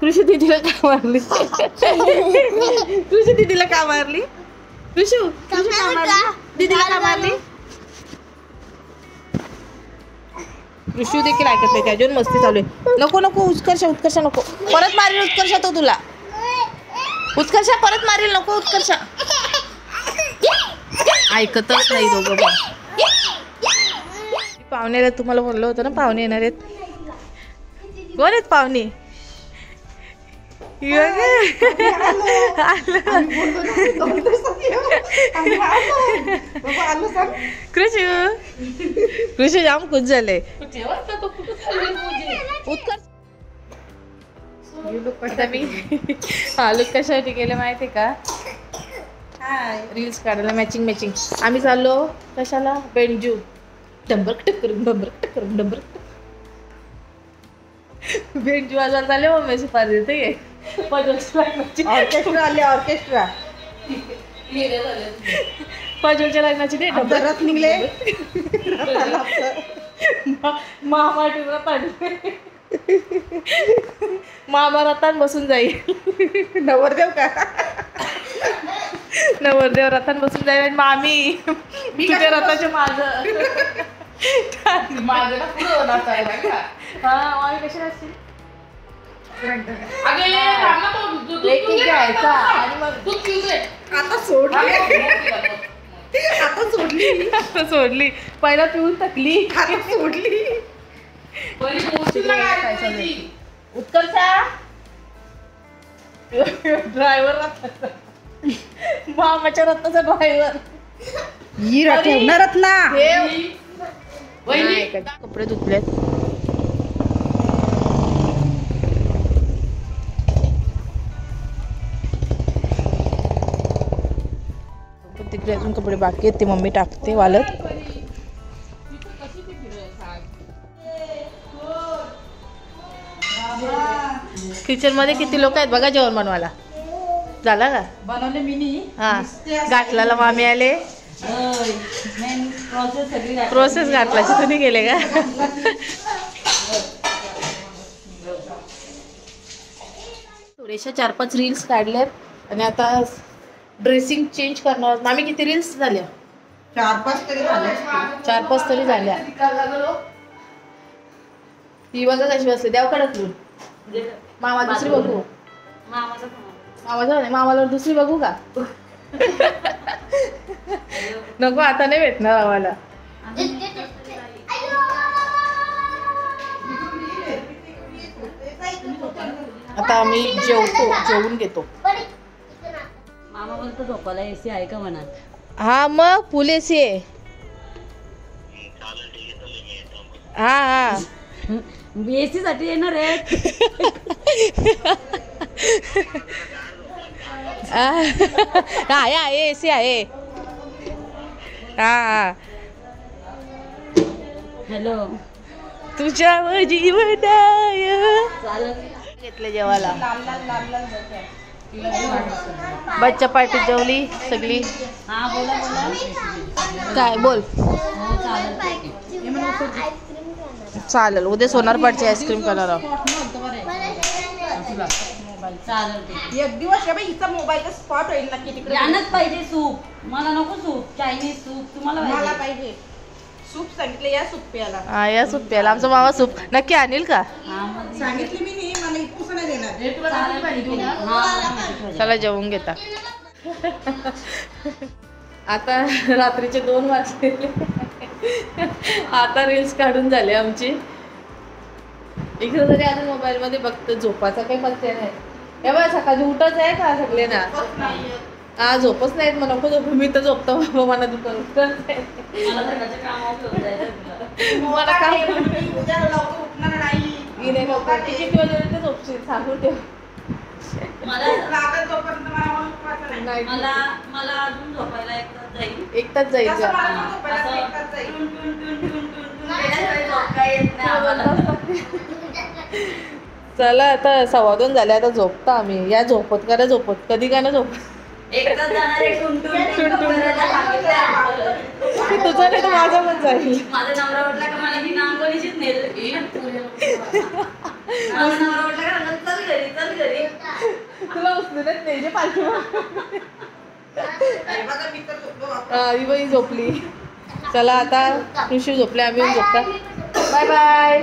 कृषी दीदीला का मारली? कृषी दीदीला का मारली? कृषू का मारली? दीदीला का मारली? कृषू देखील ऐकत नाही, त्याच्यावर मस्ती चालू आहे. नको नको, उत्कर्ष नको, परत मारेल उत्कर्ष तो तुला. उत्कर्ष परत मारेल, नको उत्कर्ष. ऐकतच नाही दोघं पण. पाहुण्याला तुम्हाला बोललो होतं ना, पाहुणे येणार आहेत. कोण आहेत पाहुणे? कृषी जाम खुश झाले. लुक कशासाठी गेले माहिती का? रील्स काढायला मॅचिंग. आम्ही चाललो कशाला? बेंजू. बेंजू वाजवायला चालले. मम्मीची पार येते ऑर्केस्ट्रा आले. पाजोलच्या लग्नाची डेट रथ निघले. मामा रथान बसून जाईल. नवरदेव रथान बसून जाईल आणि मामी तुझ्या रथाच्या माग. मामी कशी असतील? घ्यायचा आणि मग आता सोडली. पहिला पिऊन थकली, सोडली. उत्कर्षा ड्रायव्हर, मामाच्या रथाचा ड्रायव्हर. कपडे धुतलेत. तिकडे अजून कपडे बाकी आहेत, ते मम्मी टाकते वालत. किचन मध्ये किती लोक आहेत बघा जेवण बनवायला. झाला का? बनवले मी. हा, गाठला मामी आले. प्रोसेस गाठलाची तुम्ही गेले का? थोडेशा 4-5 रील्स काढल्यात आणि आता ड्रेसिंग चेंज करणार. मामी किती रील्स झाल्या? 4-5 तरी झाल्या. ही बघा कशी बसली. द्याव कडकलून. मामा दुसरी बघू. मामाचा नाही, मामाला दुसरी बघू का? नको, आता नाही भेटणार आम्हाला. आता आम्ही जेवून घेतो. मामा बोलतो झोपायला एसी आहे का म्हणा. हा मग फुल एसी आहे. हा एसी साठी येणार आहे. आहे एसी आहे. हा हॅलो, तुझ्या जीवनाय घेतले जेवायला. बच्चा पार्टीत जेवली सगळी. हा बोला. काय बोल? चालेल, उद्या सोनारपाडची आईस्क्रीम करणार आहोत. एक दिवस हिचा मोबाईलचा स्पॉट होईल नक्की तिकडे. आणत पाहिजे सूप. मला नको सूप, चायनीज सूप तुम्हाला पाहिजे. सूप सांगितले, या सूप प्यायला. हा, या सूप प्यायला. आमचा मामा सूप नक्की आणील का? सांगितले मी नाही, मला इतकूच नाही देणार. चला जेवून घेता. आता रात्रीचे 2 वाजले. आता रील्स काढून झाले आमची. इकडे तरी अजून मोबाईल मध्ये बघतो. झोपाचा काही पत्ते नाही. हे बघ, सकाळी उठच आहे का सगळे ना? हा, झोपच नाहीत. मला नको झोप. मी तर झोपतो बाबा, मला दुकान मला काय उठणार नाही. किती वाजेपर्यंत झोपशील सांगून ठेव. मला अजून झोपायला 1 तास जाईल. 1 तास जाईल. चला, आता 2:15 झाले. आता झोपता आम्ही. या झोपत करा, झोपत कधी का ना झोपत. एकच जाणार आहे. तुझं नाही तर माझं पण जाईल. माझा नवरा म्हटला का मला ही नांगोलीचीच नेल. चल घरी चल घरी. तुला उचलूनच नाही जे पालखी माझा मित्र झोपलो बापरे. ही बाई झोपली. चला आता ऋषी झोपले, आम्ही येऊन झोपता. Bye bye.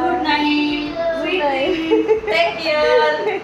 Good night. Take care.